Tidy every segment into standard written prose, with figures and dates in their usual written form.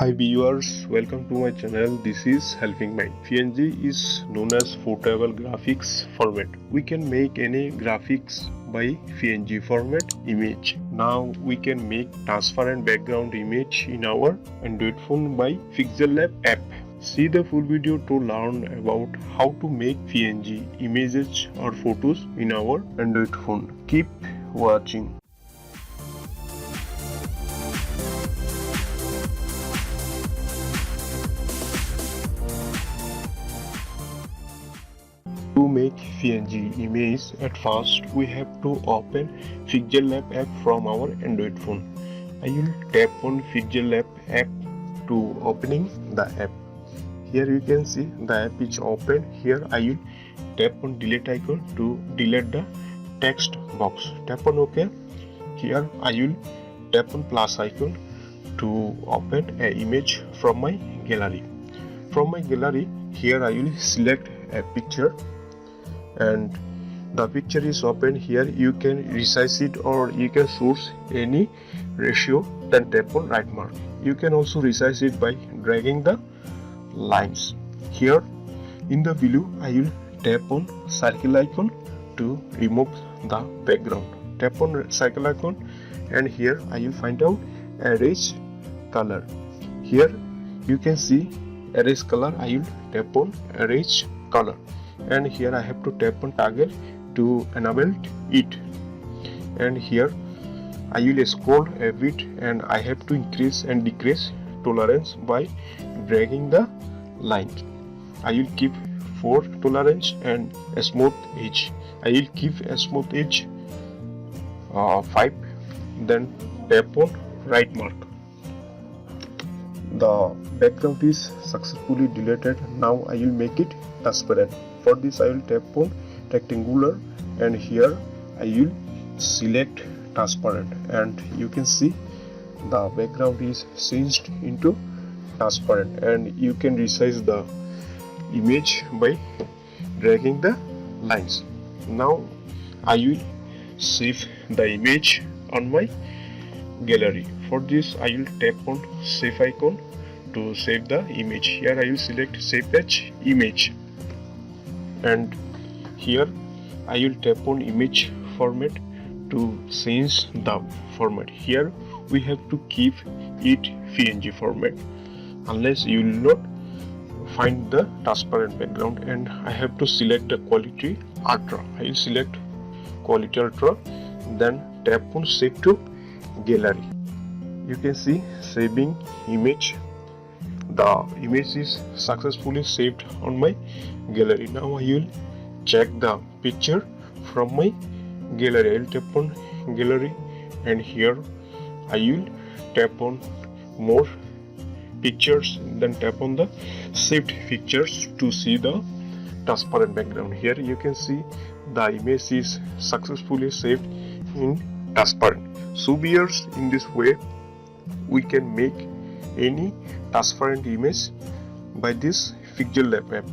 Hi viewers, welcome to my channel. This is Helping Mind. PNG is known as portable graphics format. We can make any graphics by PNG format image. Now we can make transparent background image in our Android phone by PixelLab app. See the full video to learn about how to make PNG images or photos in our Android phone. Keep watching. To make PNG image, at first we have to open PixelLab app from our Android phone. I will tap on PixelLab app to opening the app. Here you can see the app is open. Here I will tap on delete icon to delete the text box. Tap on OK. Here I will tap on plus icon to open an image from my gallery. From my gallery, here I will select a picture. And the picture is open. Here you can resize it or you can source any ratio, then tap on right mark. You can also resize it by dragging the lines. Here in the below I will tap on circle icon to remove the background. Tap on circle icon and here I will find out erase color. Here you can see erase color. I will tap on erase color. And here I have to tap on toggle to enable it, and here I will scroll a bit and I have to increase and decrease tolerance by dragging the line. I will keep 4 tolerance and a smooth edge. I will keep a smooth edge 5, then tap on right mark. The background is successfully deleted. Now I will make it transparent. For this I will tap on rectangular and here I will select transparent, and you can see the background is changed into transparent, and you can resize the image by dragging the lines. Now I will save the image on my gallery. For this I will tap on save icon to save the image. Here I will select save as image, and here I will tap on image format to change the format. Here we have to keep it PNG format unless you will not find the transparent background, and I have to select the quality ultra. I will select quality ultra, then tap on save to gallery. You can see saving image. The image is successfully saved on my gallery. Now I will check the picture from my gallery. I will tap on gallery and here I will tap on more pictures, then tap on the saved pictures to see the transparent background. Here you can see the image is successfully saved in transparent. So viewers, in this way we can make any transparent image by this PixelLab app.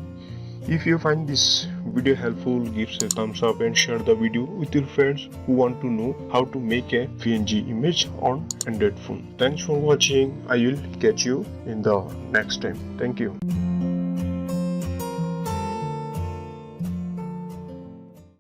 If you find this video helpful, give a thumbs up and share the video with your friends who want to know how to make a PNG image on Android phone. Thanks for watching. I will catch you in the next time. Thank you.